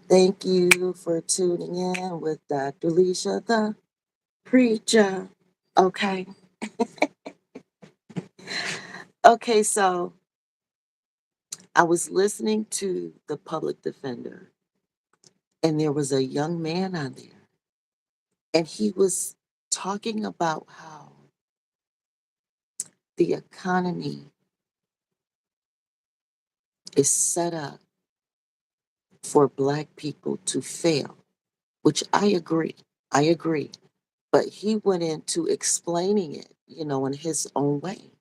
Thank you for tuning in with Dr. Leisha, the preacher. Okay. Okay, so I was listening to the public defender, and there was a young man on there, and he was talking about how the economy is set up for Black people to fail, which I agree. I agree. But he went into explaining it, in his own way.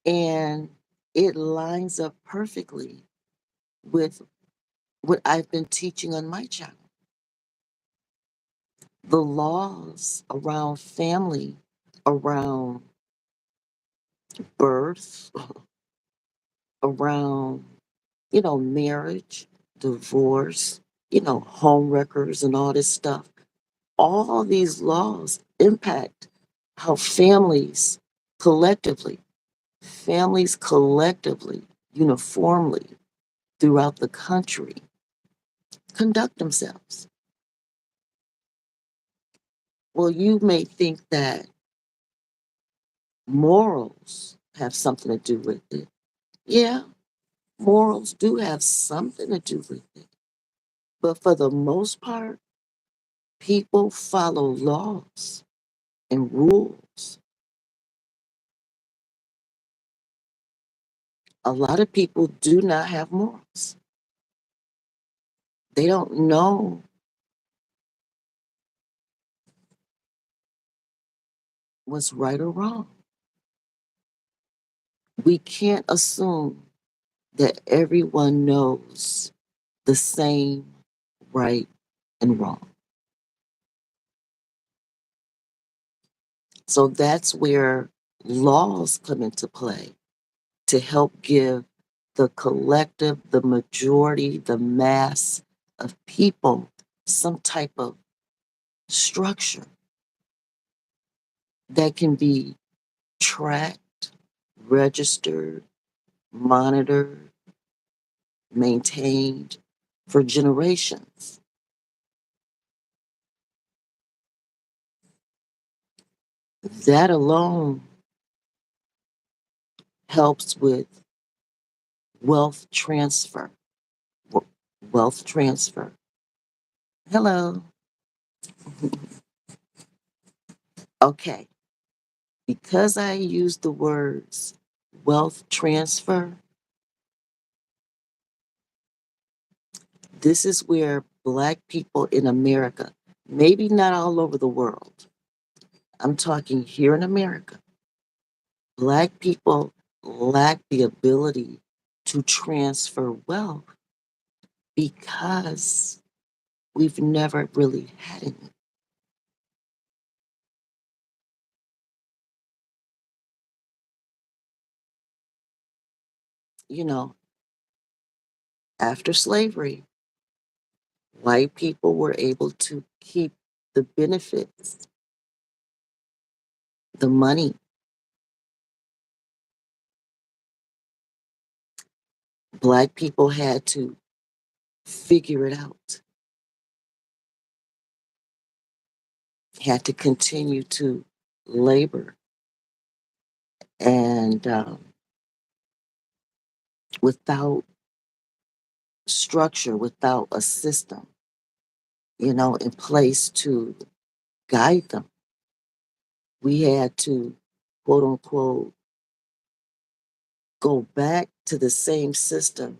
And it lines up perfectly with what I've been teaching on my channel. The laws around family, around birth, around, marriage, divorce, home wreckers and all this stuff. All these laws impact how families collectively, uniformly throughout the country conduct themselves. Well, you may think that morals have something to do with it. Yeah, morals do have something to do with it. But for the most part, people follow laws and rules. A lot of people do not have morals. They don't know what's right or wrong. We can't assume that everyone knows the same right and wrong. So that's where laws come into play to help give the collective, the majority, the mass of people some type of structure that can be tracked, registered, monitored, maintained for generations. That alone helps with wealth transfer. Wealth transfer. Hello. Okay. Because I use the words wealth transfer, this is where Black people in America, maybe not all over the world, I'm talking here in America, Black people lack the ability to transfer wealth because we've never really had any. You know, after slavery, white people were able to keep the benefits, the money. Black people had to figure it out, had to continue to labor and without structure, without a system, in place to guide them. We had to, quote unquote, go back to the same system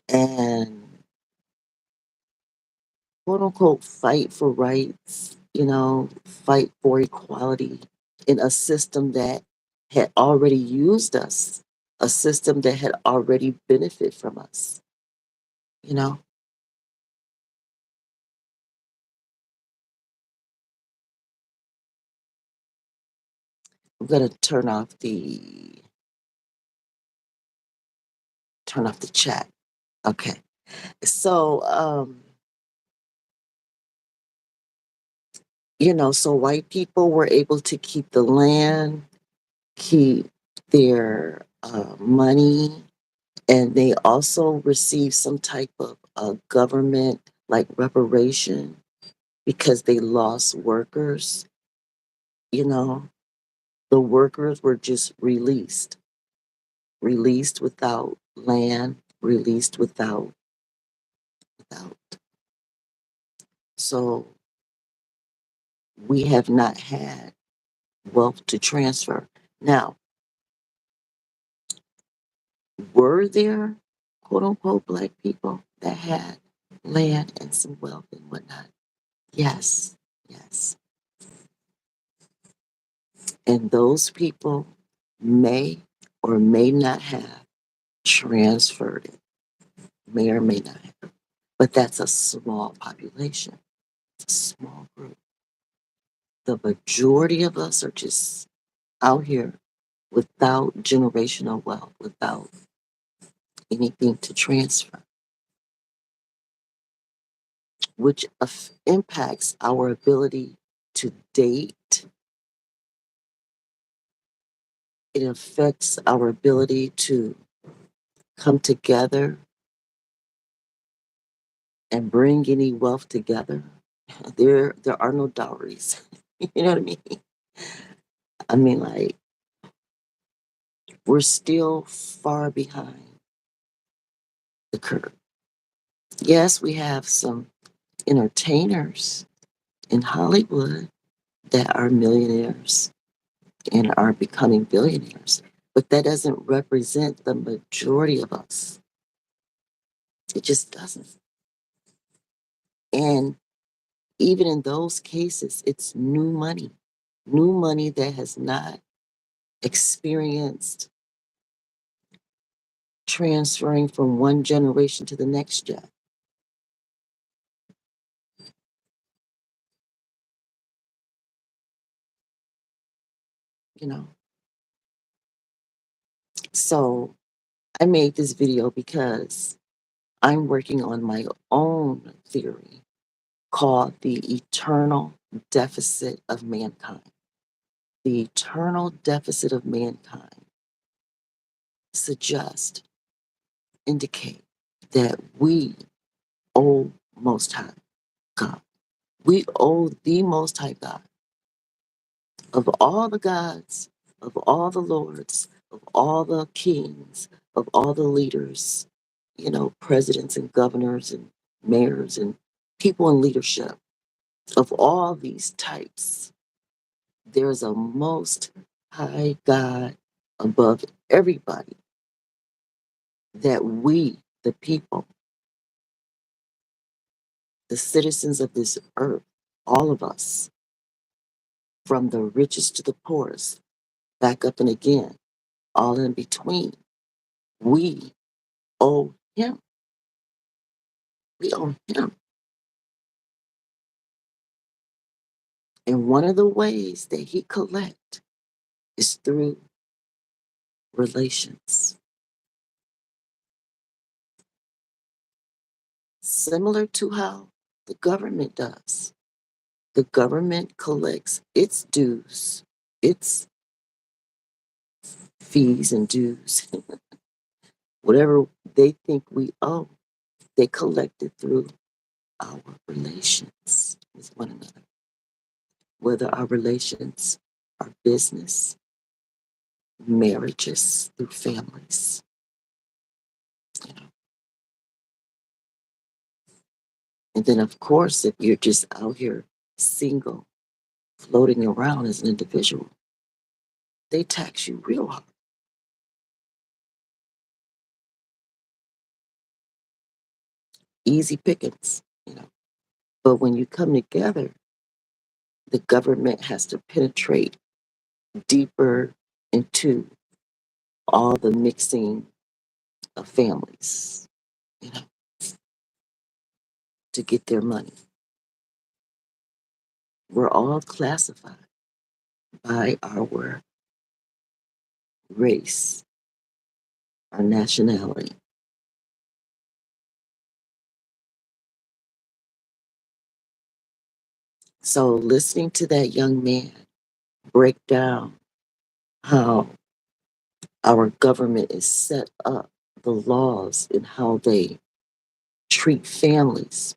and, quote unquote, fight for rights, fight for equality in a system that had already used us, a system that had already benefited from us, you know? I'm gonna turn off the chat. Okay. So so white people were able to keep the land, keep their money, And they also receive some type of government like reparation because they lost workers. You know, the workers were just released without land, released without. So we have not had wealth to transfer. Now, were there quote unquote black people that had land and some wealth and whatnot? Yes, yes. And those people may or may not have transferred it, may or may not have. But that's a small population, it's a small group. The majority of us are just out here without generational wealth, without anything to transfer, which impacts our ability to date. It affects our ability to come together and bring any wealth together. There are no dowries. You know what I mean? I mean, like, we're still far behind the curve. Yes, we have some entertainers in Hollywood that are millionaires and are becoming billionaires, but that doesn't represent the majority of us. It just doesn't. And even in those cases, it's new money that has not experienced transferring from one generation to the next gen, you know? So I made this video because I'm working on my own theory called the eternal deficit of mankind. The eternal deficit of mankind suggests, indicate that we owe Most High God. We owe the Most High God of all the gods, of all the lords, of all the kings, of all the leaders, presidents and governors and mayors and people in leadership, of all these types. There's a most high God above everybody that we, the people, the citizens of this earth, all of us, from the richest to the poorest, back up and again, all in between, we owe him. We owe him. And one of the ways that he collect is through relations. Similar to how the government does. The government collects its dues, its fees and dues, whatever they think we owe, they collect it through our relations with one another. Whether our relations are business, marriages, through families. You know? And then, of course, if you're just out here single, floating around as an individual, they tax you real hard. Easy pickings. But when you come together, the government has to penetrate deeper into all the mixing of families, you know, to get their money. We're all classified by our race, our nationality. So listening to that young man break down how our government is set up, the laws and how they treat families.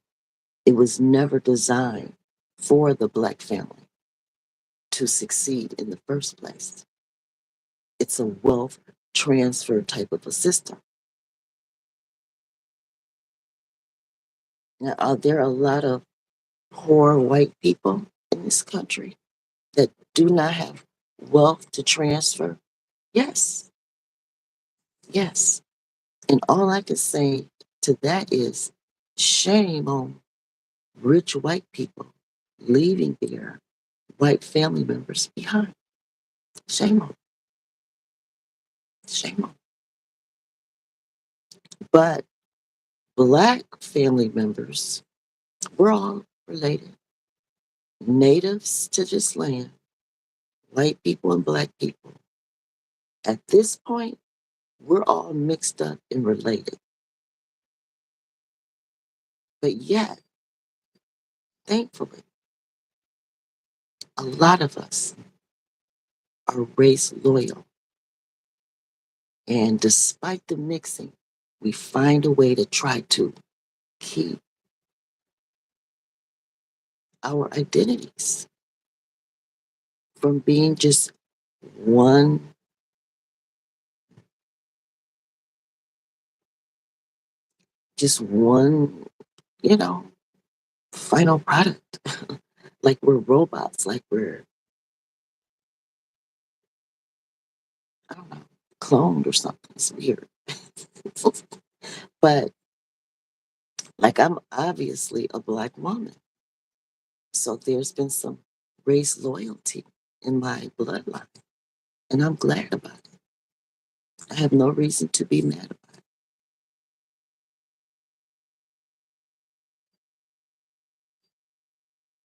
It was never designed for the Black family to succeed in the first place. It's a wealth transfer type of a system. Now, are there a lot of poor white people in this country that do not have wealth to transfer? Yes, yes. And all I can say to that is shame on rich white people leaving their white family members behind. Shame on, shame on. But Black family members, we're all related. Natives to this land, white people and Black people. At this point, we're all mixed up and related. But yet, thankfully, a lot of us are race loyal. And despite the mixing, we find a way to try to keep our identities from being one, just one, you know, final product. Like we're robots, like we're, I don't know, cloned or something. It's weird. But like I'm obviously a Black woman. So there's been some race loyalty in my bloodline. And I'm glad about it. I have no reason to be mad about it.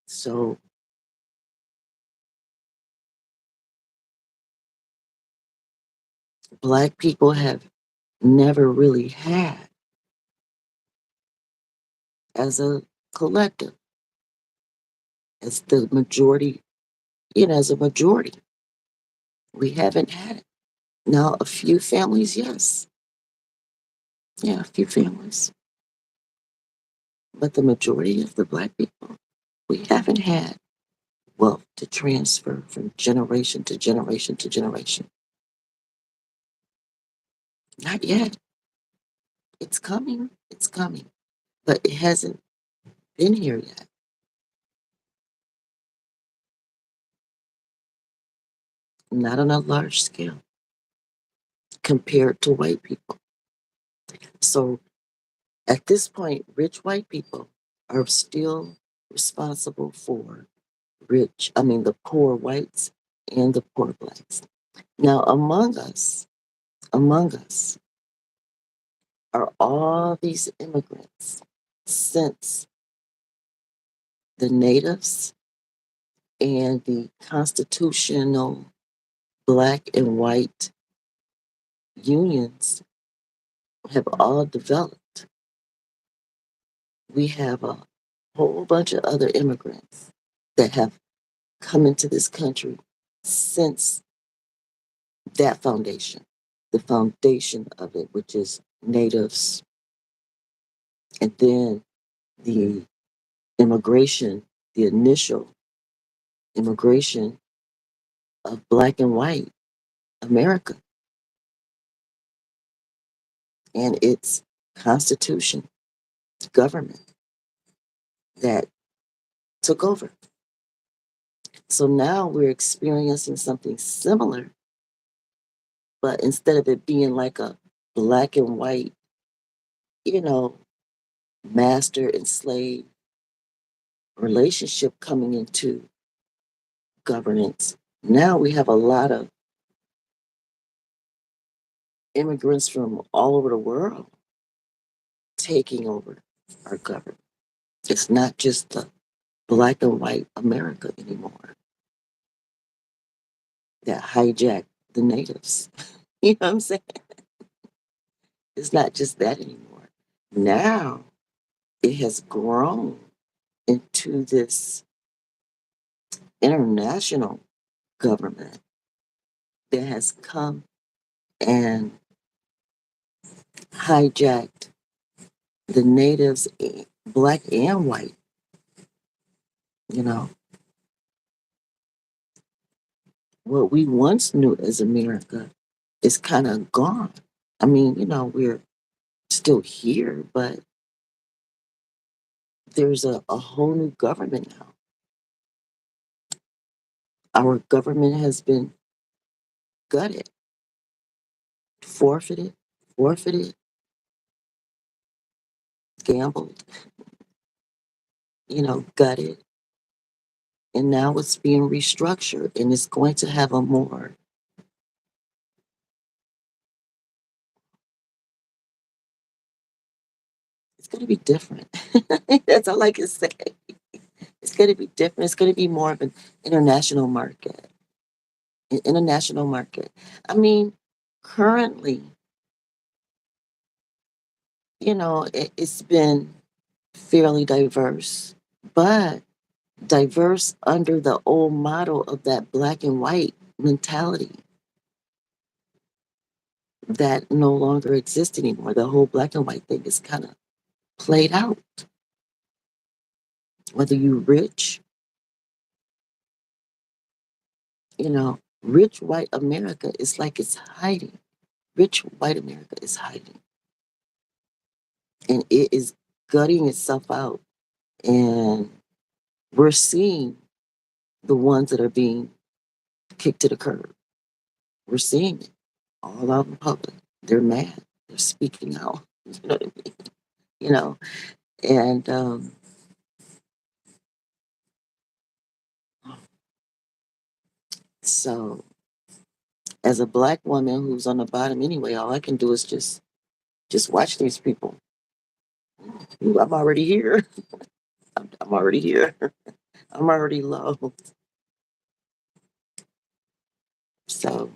So Black people have never really had, as a collective, as the majority, as a majority, we haven't had it. Now, a few families, yes. Yeah, a few families. But the majority of the Black people, we haven't had wealth to transfer from generation to generation to generation. Not yet. It's coming. It's coming. But it hasn't been here yet. Not on a large scale compared to white people. So at this point, rich white people are still responsible for the poor whites and the poor Blacks. Now, among us are all these immigrants since the natives and the constitutional Black and white unions have all developed. We have a whole bunch of other immigrants that have come into this country since that foundation, the foundation of it, which is natives, and then the immigration, the initial immigration of Black and white America and its constitution, government that took over. So now we're experiencing something similar, but instead of it being like a Black and white, you know, master and slave relationship coming into governance, now we have a lot of immigrants from all over the world taking over our government. It's not just the Black and white America anymore that hijacked the natives. You know what I'm saying? It's not just that anymore. Now it has grown into this international government that has come and hijacked the natives, black and white. You know, what we once knew as America is kind of gone. I mean, we're still here, but there's a whole new government now. Our government has been gutted, forfeited, forfeited, gambled, gutted, and now it's being restructured, and it's going to have a more. It's going to be different. That's all I can say. It's going to be different. It's going to be more of an international market. An international market. I mean, currently, it's been fairly diverse, but diverse under the old model of that black and white mentality that no longer exists anymore. The whole black and white thing is kind of played out. Whether you rich, rich white America is like it's hiding. Rich white America is hiding. And it is gutting itself out. And we're seeing the ones that are being kicked to the curb. We're seeing it all out in public. They're mad. They're speaking out. You know what I mean? You know, and so as a black woman who's on the bottom anyway, all I can do is just watch these people. Ooh, I'm already here. I'm already here. I'm already low. So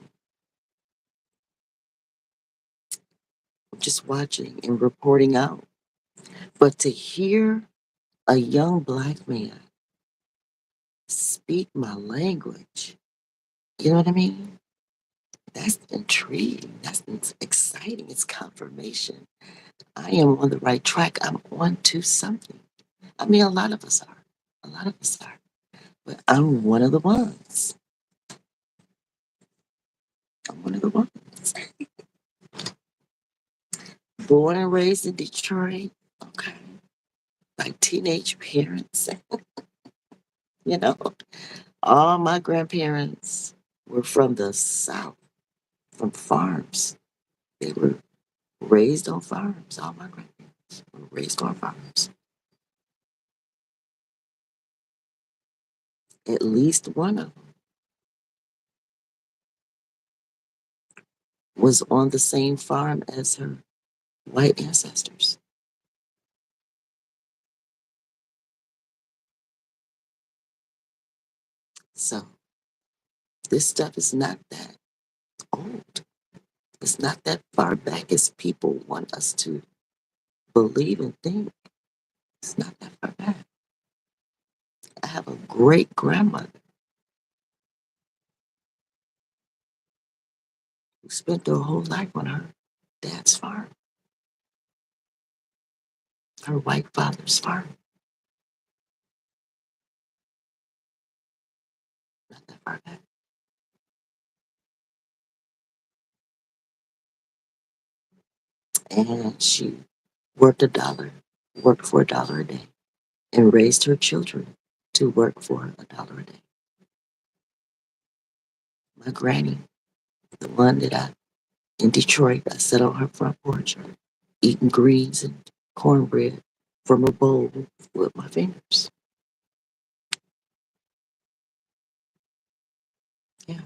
I'm just watching and reporting out. But to hear a young black man speak my language, you know what I mean? That's intriguing. That's exciting. It's confirmation. I am on the right track. I'm on to something. I mean, a lot of us are. A lot of us are. But I'm one of the ones. I'm one of the ones. Born and raised in Detroit. Okay. By teenage parents. You know, all my grandparents were from the South, from farms. They were raised on farms. All my grandparents were raised on farms. At least one of them was on the same farm as her white ancestors. So this stuff is not that old. It's not that far back as people want us to believe and think. It's not that far back. I have a great grandmother who spent her whole life on her dad's farm, her white father's farm. Not that far back. And she worked worked for $1 a day, and raised her children to work for $1 a day. My granny, the one that in Detroit, I sat on her front porch eating greens and cornbread from a bowl with my fingers. Yeah.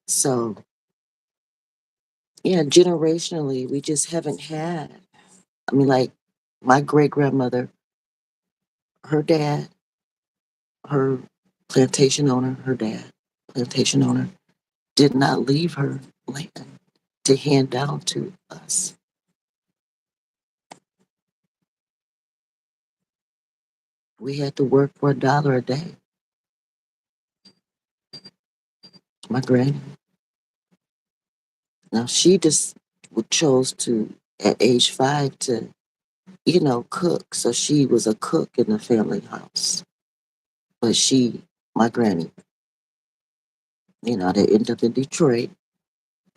So, yeah, generationally, we just haven't had. I mean, like my great grandmother, her dad, her plantation owner, her dad, plantation owner, did not leave her land to hand down to us. We had to work for $1 a day. My granny. Now she just chose to at age 5 to cook. So she was a cook in the family house. But my granny, that ended up in Detroit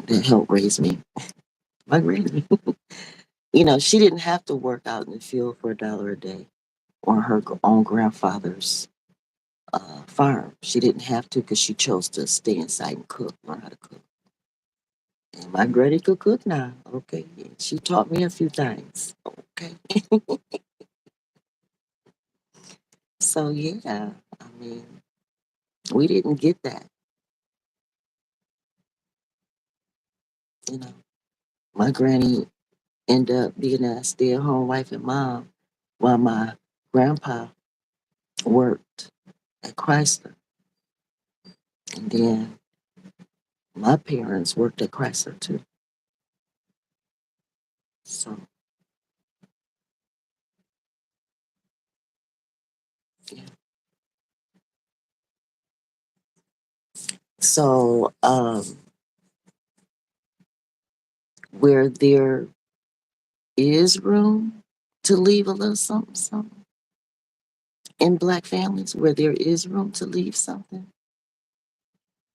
that helped raise me. My granny. She didn't have to work out in the field for $1 a day on her own grandfather's farm. She didn't have to because she chose to stay inside and cook, learn how to cook. And my granny could cook now. Okay. She taught me a few things. Okay. So yeah, I mean, we didn't get that, you know. My granny ended up being a stay-at-home wife and mom while my grandpa worked at Chrysler. And then my parents worked at Chrysler too. So yeah. So where there is room to leave a little something, something in black families, where there is room to leave something,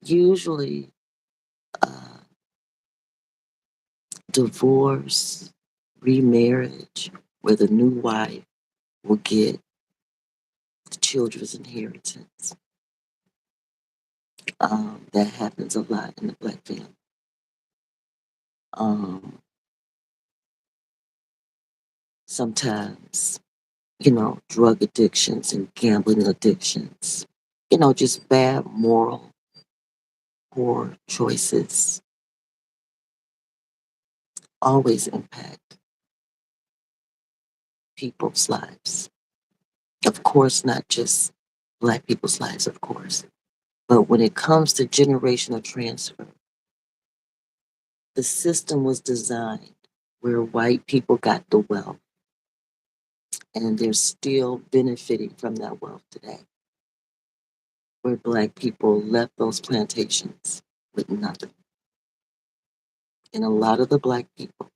usually uh, divorce, remarriage, where the new wife will get the children's inheritance. That happens a lot in the black family. Um, Sometimes, drug addictions and gambling addictions, just bad moral, poor choices always impact people's lives. Of course, not just black people's lives, of course. But when it comes to generational transfer, the system was designed where white people got the wealth and they're still benefiting from that wealth today, where black people left those plantations with nothing. And a lot of the black people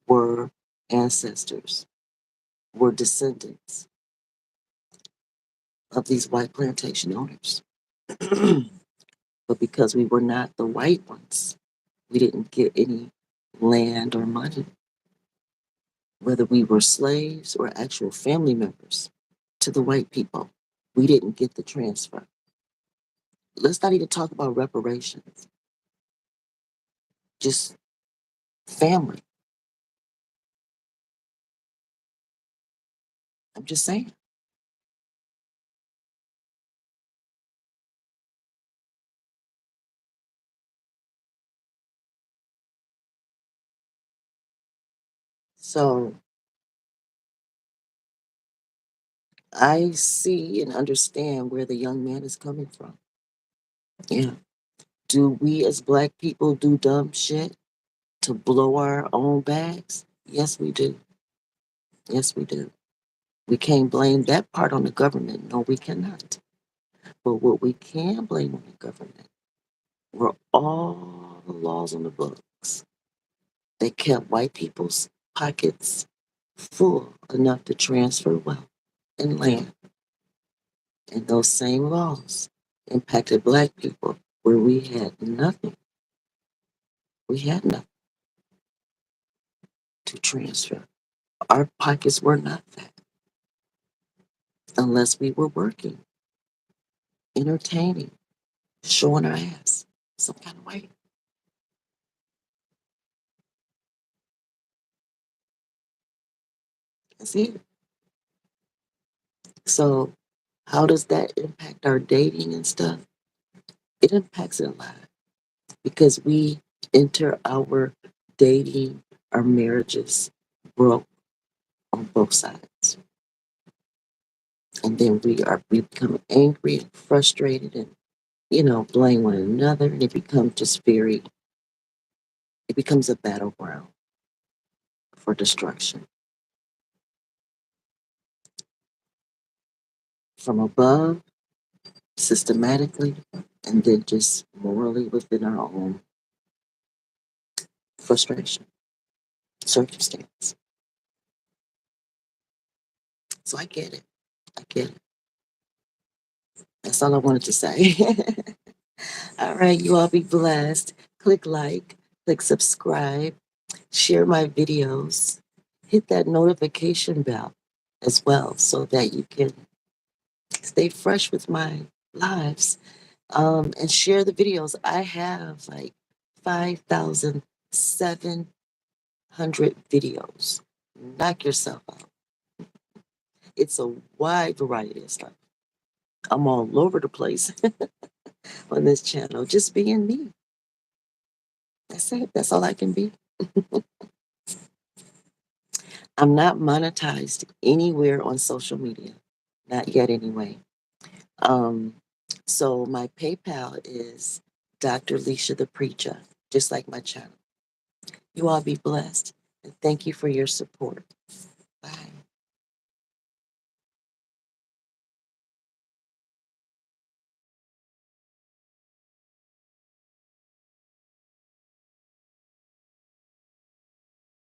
were ancestors, were descendants of these white plantation owners. But because we were not the white ones, we didn't get any land or money, whether we were slaves or actual family members to the white people. We didn't get the transfer. Let's not even talk about reparations, just family. I'm just saying. So I see and understand where the young man is coming from. Yeah. Do we as black people do dumb shit to blow our own bags? Yes, we do. Yes, we do. We can't blame that part on the government. No, we cannot. But what we can blame on the government were all the laws on the books that kept white people's pockets full enough to transfer wealth and land. And those same laws impacted black people where we had nothing. We had nothing to transfer. Our pockets were not fat unless we were working, entertaining, showing our ass some kind of way. That's it. So, how does that impact our dating and stuff? It impacts it a lot because we enter our dating, our marriages broke on both sides. And then we become angry and frustrated and, blame one another. And it becomes a battleground for destruction. from above, systematically, and then just morally within our own frustration, circumstance. So I get it. I get it. That's all I wanted to say. All right, you all be blessed. Click like, click subscribe, share my videos, hit that notification bell as well so that you can stay fresh with my lives. And share the videos. I have like 5,700 videos. Knock yourself out. It's a wide variety of stuff. I'm all over the place on this channel, just being me. That's it. That's all I can be. I'm not monetized anywhere on social media. Not yet, anyway. Um, so my PayPal is Dr. Leisha the Preacher, just like my channel. You all be blessed, and thank you for your support.